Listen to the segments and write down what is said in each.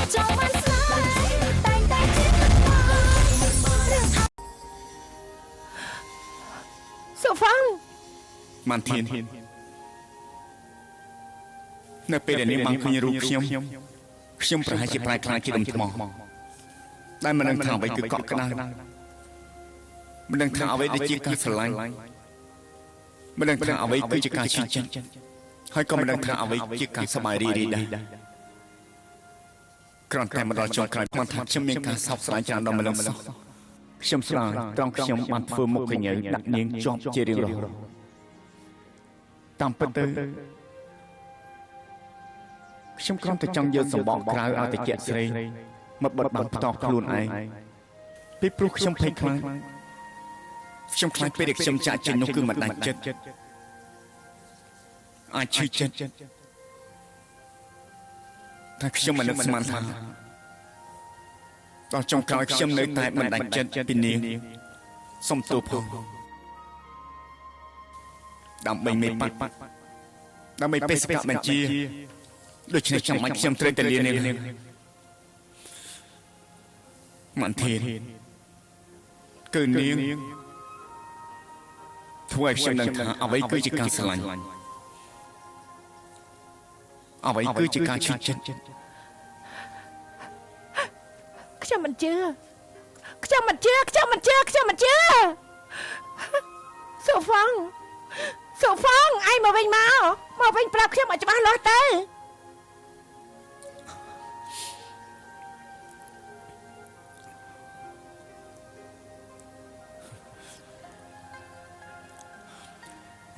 Sợ Phong Màn Thiên Nơiពេលដែលនាងបានឃើញរូបខ្ញុំប្រហែលជាប្រែខ្លាចជាដុំថ្មតែមិនដឹងថាអ្វីគឺកក់ក្ដៅមិនដឹងថាអ្វីដែលជាការស្រឡាញ់មិនដឹងថាអ្វីគឺជាការឈឺចិត្តហើយក៏មិនដឹងថាអ្វីជាការសប្បាយរីករាយដែរគ្រាន់តែមកដល់ចុងក្រោយបានថាខ្ញុំមានការសោកស្ដាយច្រើនដល់ម្លឹងសោះខ្ញុំស្ដាយត្រង់ខ្ញុំបានធ្វើមុខកញ្ញើដាក់នាងជាប់ជារៀងរហូតតាមពិតទៅខ្ញុំគ្រាន់តែចង់យកសម្បកក្រៅឲ្យតិចស្រីមកបិទបាំងផ្ទាល់ខ្លួនឯងពីព្រោះខ្ញុំភ័យខ្លាចខ្ញុំខ្លាចពេលដែលខ្ញុំចាក់ចេញនោះគឺមិនដាច់ចិត្តអាចឈឺចិត្តតែខ្ញុំមិននឹកស្មានថាដល់ចុងក្រោយខ្ញុំនៅតែមិនដាច់ចិត្តពីនាងសុំទោសផងដើម្បីមេបាត់ដើម្បីបេសកបញ្ជាដូច្នេះចាំបាច់ខ្ញុំត្រូវតែលានាងមិនធានគឺនាងធ្វើឲ្យខ្ញុំដឹងថាអ្វីគឺជាការស្រឡាញ់អ្វីគឺជាការឈឺចិត្តខ្ញុំមិនជឿសូហ្វងឯងមកវិញប្រាប់ខ្ញុំឲ្យច្បាស់លាស់ទៅ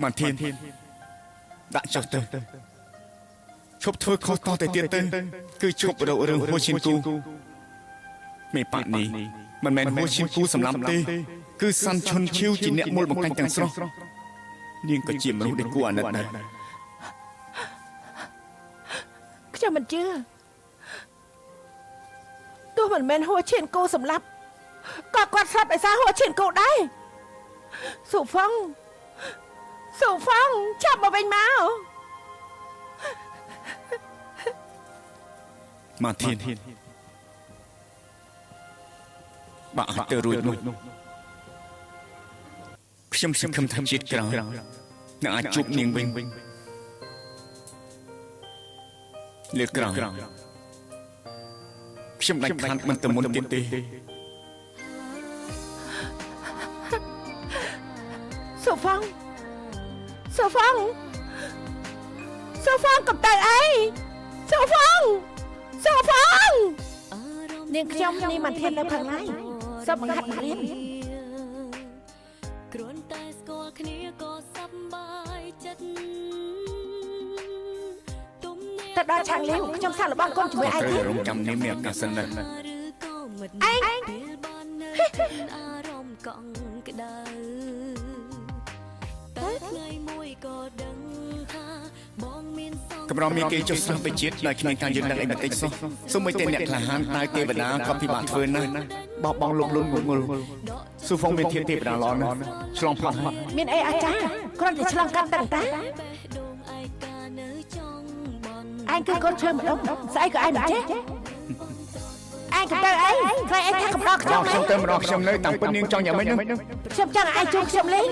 មិនធានដាក់ចុះទៅឈប់ធ្វើខុសតទៅទៀតទៅគឺឈប់រករឿងហួឈិនគូមេប៉ាក់នេះមិនមែនហួឈិនគូសម្លាប់ទេគឺសាន់ឈុនឈីវជាអ្នកមូលបង្កាច់ទាំងស្រុងនាងក៏ជាមនុស្សដែលគួរអាណិតដែរខ្ញុំមិនជឿទោះមិនមែនហួឈិនគូសម្លាប់ក៏គាត់ស្លាប់ដោយសារហួឈិនគូដែរសូហ្វងចាប់មកវិញមកមកធានបាក់ទៅរួចនោះខ្ញុំសង្ឃឹមថាជាតិក្រោយនឹងអាចជួបនាងវិញលើកក្រោយខ្ញុំដាច់ខាតមិនទៅមុនទៀតទេសូហ្វងកំតៅអីសូហ្វងនាងខ្ញុំនេះមិនធាននៅខាងណាសពបង្ហាត់រៀនគ្រាន់តែស្គាល់គ្នាក៏សប្បាយចិត្តទៅដល់ឆាំងលីវខ្ញុំសាកល្បងកូនជាមួយឯងទៀតរងចាំនាងមានឱកាសសិនដែរឯងអារម្មណ៍កង់ក្ដៅតែថ្ងៃមួយក៏ដឹងថាបងមានសង្ឃកម្រមានគេចុះស្លាប់ទៅជាតិដោយគ្មានការយល់ដឹងអីបន្តិចសោះសូម្បីតែអ្នកក្លាហានតែទេវតាក៏ពិបាកធ្វើណាស់បោះបង់លុបលុនងល់ស៊ូហ្វងមានធាតុទេវតាល្អណាស់ឆ្លងផុតហើយមានអីអាចារ្យគ្រាន់តែឆ្លងកាត់តែឯងគឺកូនឈើម្ដុំស្អីក៏ឯងមិនចេះឯងកំដៅអីខ្លាចឯងថាកំដៅខ្ញុំទៅម្ដងខ្ញុំនៅតាមពិតនាងចង់យ៉ាងម៉េចនោះខ្ញុំចង់ឯងជួយខ្ញុំលេង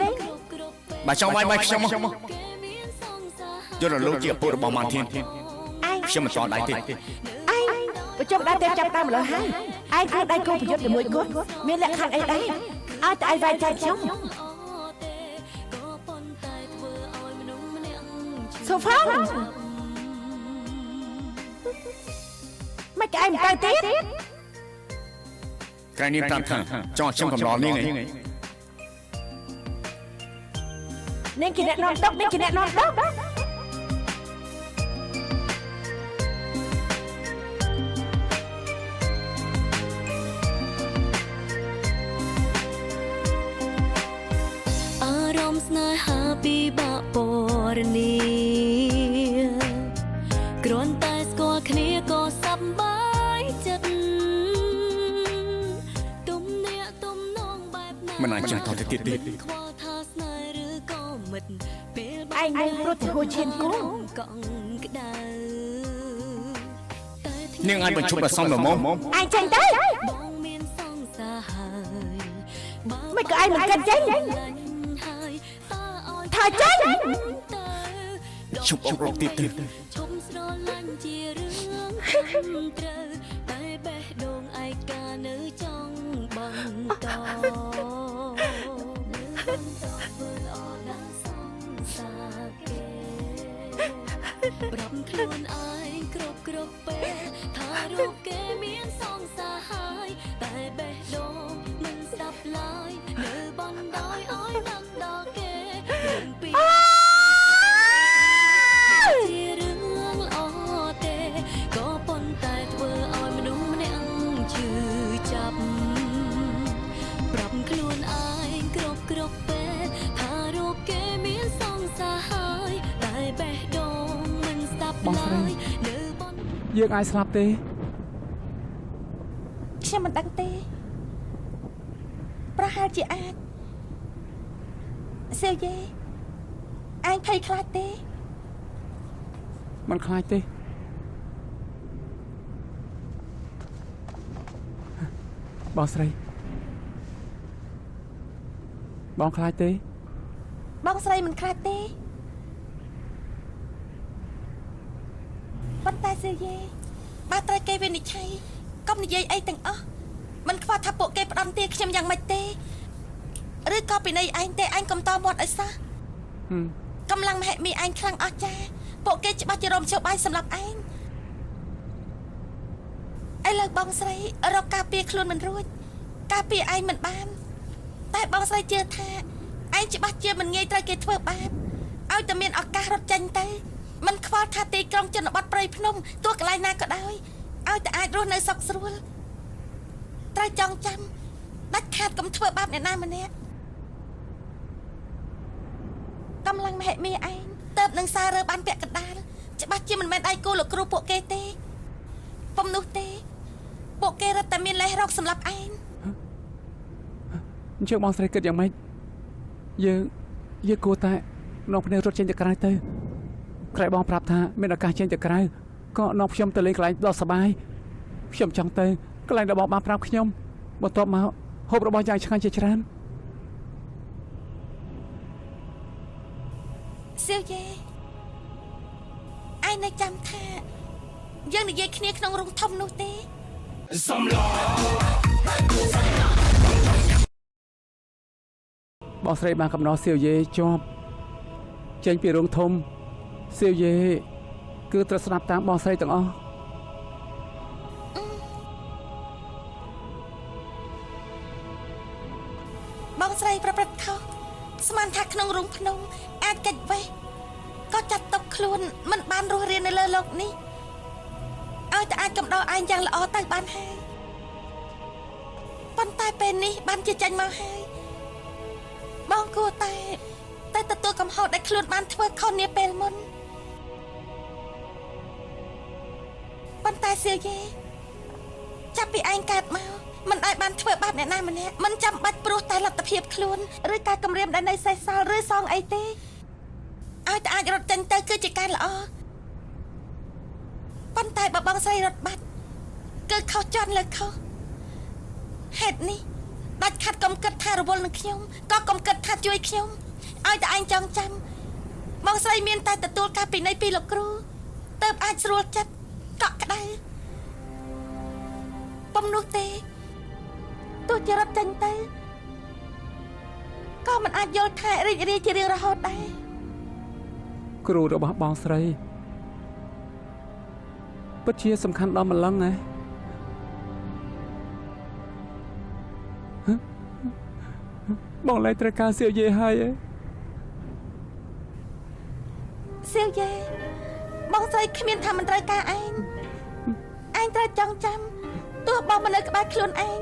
បើចង់វាយខ្ញុំមកយល់លោកជាឪពុករបស់ម៉ានធានខ្ញុំមិនតដៃទេឯងប្រជុំដៃតែចាប់តាមលើហើយឯងគឺដៃគូប្រយុទ្ធជាមួយគាត់មានលក្ខខណ្ឌអីដែរឲ្យតែឯងវាយចែកខ្ញុំសូហ្វាមិនឯងមិនទៅទៀតក្រែងនាងតាមថាចង់ខ្ញុំកំឡោនាងឯងនាងជាអ្នកនាំតុកនាងជាអ្នកនាំតុកអារម្មណ៍ស្នេហាពីបាក់ពរនីគ្រាន់តែស្គាល់គ្នាក៏សប្បាយចិត្តទំនាក់ទំនងបែបណាមិនអាចចង់តទៅទៀតទេខ្វល់ថាស្នេហ៍ឬក៏មិត្តពេលឯងនឹងព្រោះទៅហួឈានគូកង់ក្ដៅតែថ្ងៃ នាងអាចបញ្ឈប់ដល់សំល្មម ឯងចេញទៅ បងមានសង្សារហើយបើ មិនក៏ឯងមិនកិនចេញ ហើយតើឲ្យ ថាចេញ ទៅ ឈប់អុករកទៀតទៅ ឈប់ស្រឡាញ់ជារឿងត្រូវតែបេះដូងឯកានៅចង់បន្តធ្វើល្អដល់សង្សារគេប្រាប់ខ្លួនឯងគ្រប់ពេលថារូបគេមានសង្សារហើយតែបេះដូងមិនស្ដាប់ឡើយនៅបណ្ដោយឲ្យនឹកដល់គេរឿងពីជារឿងល្អទេក៏ប៉ុន្តែធ្វើឲ្យមនុស្សម្នាក់ឈឺចាប់ប្រាប់ខ្លួនឯងគ្រប់ពេលថារូបគេមានសង្សារហើយតែបេះដូងមិនស្ដាប់ឡើយនៅបណ្ដោយ យើងអាចស្លាប់ទេ ខ្ញុំមិនដឹងទេប្រហែលជាអាចសៀវយេឯងភ័យខ្លាចទេ มันខ្លាចទេបងស្រីបងខ្លាចទេ បងស្រីមិនខ្លាចទេប៉ុន្តែសៀវយេបើត្រូវគេវិនិច្ឆ័យកុំនិយាយអីទាំងអស់មិនខ្វល់ថាពួកគេផ្ដំទាខ្ញុំយ៉ាងម៉េចទេឬក៏ពីនៃឯងទេឯងកុំតមាត់ឲ្យសោះកម្លាំងមហិមាឯងខ្លាំងអស្ចារ្យពួកគេច្បាស់ជារំជើបបាយសម្រាប់ឯងឥឡូវបងស្រីរកការពារខ្លួនមិនរួចការពារឯងមិនបានតែបងស្រីជឿថាឯងច្បាស់ជាមិនងាយត្រូវគេធ្វើបាបឲ្យតែមានឱកាសរត់ចេញទៅមិនខ្វល់ថាទីក្រុងជនបទព្រៃភ្នំទោះកន្លែងណាក៏ដោយឲ្យតែអាចរស់នៅសុខស្រួលត្រូវចងចាំដាច់ខាតកុំធ្វើបាបអ្នកណាម្នាក់កម្លាំងមហិមាឯងទៅនឹងសាររើបានពាក់កណ្ដាលច្បាស់ជាមិនមែនដៃគូលោកគ្រូពួកគេទេពុំនោះទេពួកគេរត់តែមានលេះរកសម្រាប់ឯង អញ្ចឹងបងស្រីគិតយ៉ាងម៉េចយើងគួរតែនាំគ្នារត់ចេញទៅក្រៅទៅក្រែបងប្រាប់ថាមានឱកាសចេញទៅក្រៅក៏នាំខ្ញុំទៅលេងកន្លែងដ៏សប្បាយខ្ញុំចង់ទៅកន្លែងដែលបងបានប្រាប់ខ្ញុំបន្ទាប់មកហូបរបស់យ៉ាងឆ្ងាញ់ជាច្រើន សៀវយេឯងនៅចាំថាយើងនិយាយគ្នាក្នុងរោងធំនោះទេ បងស្រីបានកំណត់សៀវយេជាប់ចេញពីរោងធំសៀវយេគឺត្រូវស្ដាប់តាមបងស្រីទាំងអស់ បងស្រីប្រព្រឹត្តខុសស្មានថាក្នុងរោងភ្នំអាចកិច្ចវេះក៏ចាត់ទុកខ្លួនមិនបានរស់រាននៅលើโลกនេះឲ្យតែអាចកំដរឯងយ៉ាងល្អទៅបានហើយប៉ុន្តែពេលនេះបានជាចាញ់មកហើយបងគួរតែទទួលកំហុសដែលខ្លួនបានធ្វើខុសនាពេលមុនប៉ុន្តែសៀវយេចាប់ពីឯងកើតមកមិនអាចបានធ្វើបាបអ្នកណាម្នាក់មិនចាំបាច់ព្រោះតែលទ្ធភាពខ្លួនឬការគំរាមដែលនៅសេសសល់ឬសងអីទេឲ្យតែអាចរត់ចេញទៅគឺជាការល្អប៉ុន្តែបើបងស្រីរត់បាត់គឺខុសចន់លើខុសហេតុនេះដាច់ខាត់កុំគិតថារវល់នឹងខ្ញុំក៏កុំគិតថាជួយខ្ញុំឲ្យតែឯងចងចាំបងស្រីមានតែទទួលការពិន័យពីលោកគ្រូទើបអាចស្រួលចិត្តកក់ក្ដៅពុំនោះទេទោះជារត់ចេញទៅក៏មិនអាចយល់ថារីករាយជារៀងរហូតដែរ គ្រូរបស់បងស្រីពិតជាសំខាន់ដល់ម្លឹងហ៎បងលែងត្រូវការសៀវយេហើយហ៎ សៀវយេបងស្រីគ្មានថាមិនត្រូវការឯងត្រូវចងចាំទោះបងមិននៅក្បែរខ្លួនឯង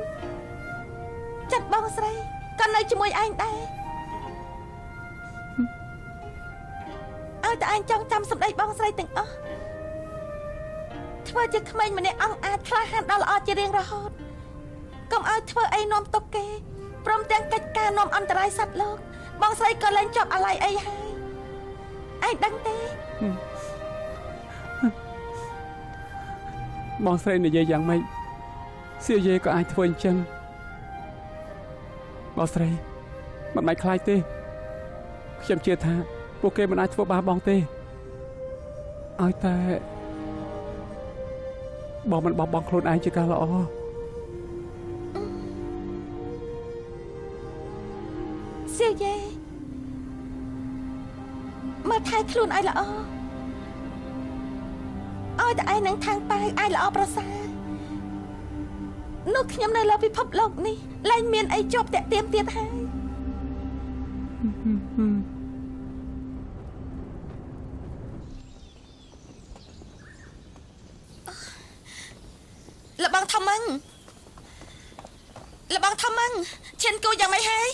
ចិត្តបងស្រីក៏នៅជាមួយឯងដែរឲ្យតែឯងចងចាំសម្ដីបងស្រីទាំងអស់ធ្វើជាក្មេងម្នាក់អង្គអាចក្លាហានដល់ល្អជារៀងរហូតកុំឲ្យធ្វើអីនាំទុកគេព្រមទាំងកិច្ចការនាំអន្តរាយសត្វលោកបងស្រីក៏លែងជាប់អាល័យអីហើយឯងដឹងទេ បងស្រីនិយាយយ៉ាងម៉េចសៀយាយក៏អាចធ្វើអញ្ចឹងបងស្រីមិនបាច់ខ្លាចទេខ្ញុំជឿថាពួកគេមិនអាចធ្វើបាបបងទេឲ្យតែបងមិនបោះបង់ខ្លួនឯងជាការល្អសៀយាយមើលថែខ្លួនឲ្យល្អឲ្យតែឯងនឹងខាងប៉ាវឯងល្អប្រសើរនោះខ្ញុំនៅលើពិភពលោកនេះលែងមានអីជាប់តាក់ទាញទៀតហើយលបងធំមឹងឈានគូយ៉ាងម៉េចហើយ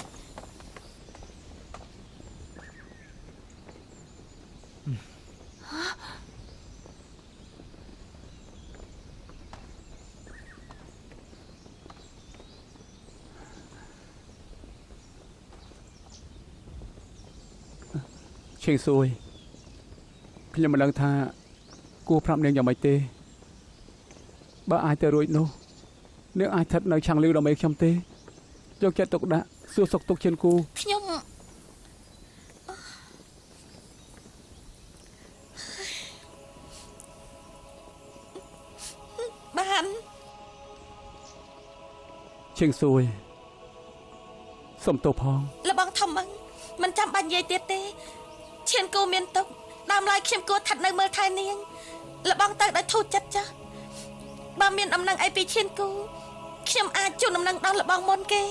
ឈេងសួយខ្ញុំមិនដឹងថាគួរប្រាប់នាងយ៉ាងម៉េចទេបើអាចទៅរួចនោះនាងអាចស្ថិតនៅឆាំងលីវដើម្បីខ្ញុំទេយកចិត្តទុកដាក់សួរសុខទុក្ខឈានគូខ្ញុំបានឈេងសួយសុំទោសផងលបងធំមឹងមិនចាំបាច់និយាយទៀតទេឈានគូមានទុកដើមឡើយខ្ញុំគួរស្ថិតនៅមើលថែនាងលបងទៅដោយធូរចិត្តចាស់បើមានដំណឹងអីពីឈានគូខ្ញុំអាចជូនដំណឹងដល់លបងមុនគេ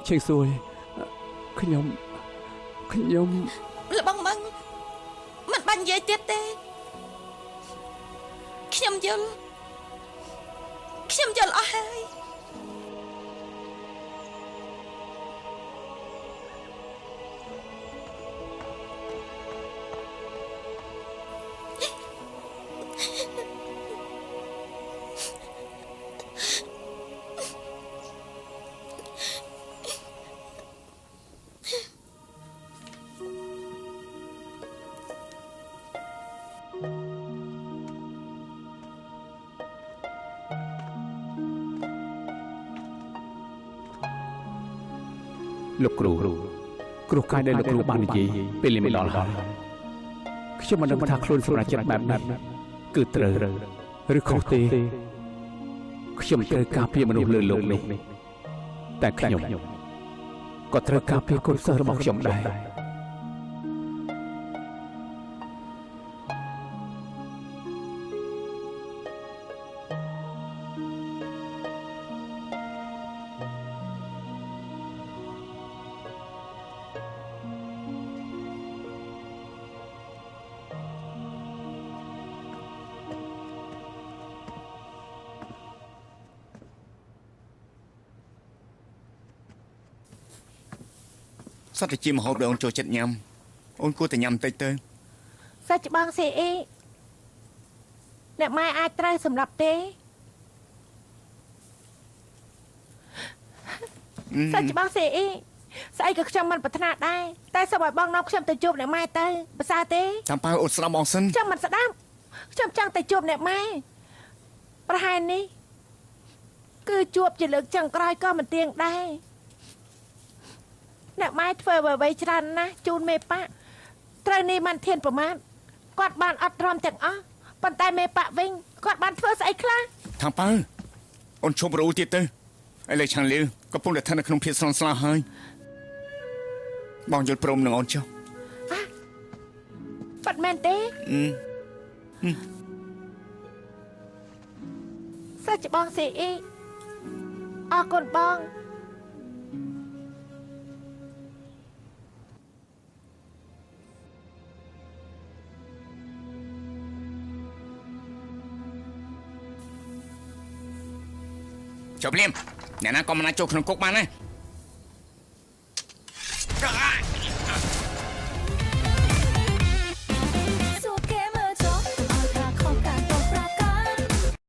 ឈេងសួយខ្ញុំលបងមឹងមិនបាច់និយាយទៀតទេខ្ញុំយល់អស់ហើយលោកគ្រូគ្រោះកាយដែលលោកគ្រូបាននិយាយពេលនេះមិនដល់ហើយខ្ញុំមិនដឹងថាខ្លួនសម្រាប់ចិត្តបែបនេះគឺត្រូវឬខុសទេខ្ញុំត្រូវការពារមនុស្សលើលោកនេះតែខ្ញុំក៏ត្រូវការពារកូនសិស្សរបស់ខ្ញុំដែរសត្វជាមហូបដែលអូនចូលចិត្តញ៉ាំអូនគួរតែញ៉ាំតិចទៅសាច់ច្បាងសេអ៊ីអ្នកម៉ែអាចត្រូវសម្រាប់ទេសាច់ច្បាងសេអ៊ីស្អីក៏ខ្ញុំមិនប្រាថ្នាដែរតែសូមឲ្យបងនាំខ្ញុំទៅជួបអ្នកម៉ែទៅប្រសើរទេចាំប៉ាអូនស្ដាប់បងសិនខ្ញុំមិនស្ដាប់ខ្ញុំចង់ទៅជួបអ្នកម៉ែប្រហែលនេះគឺជួបជាលើកចុងក្រោយក៏មិនទៀងដែរអ្នកម៉ែធ្វើអ្វីច្រើនណាស់ជូនមេប៉ាត្រូវនេះមិនធានប្រមាថគាត់បានអត់ទ្រាំទាំងអស់ប៉ុន្តែមេប៉ាវិញគាត់បានធ្វើស្អីខ្លះថាប៉ាអូនឈប់រੂទៀតទៅឥឡូវឆាំងលីវកំពុងតែស្ថិតនៅក្នុងភាពស្រន់ស្លាហើយបងយល់ព្រមនឹងអូនចុះប៉ាត់មែនទេសាច់បងសេអ៊ីអរគុណបងចុះភ្លាមអ្នកណាក៏មិនអាចចូលក្នុងគុកបានដែរ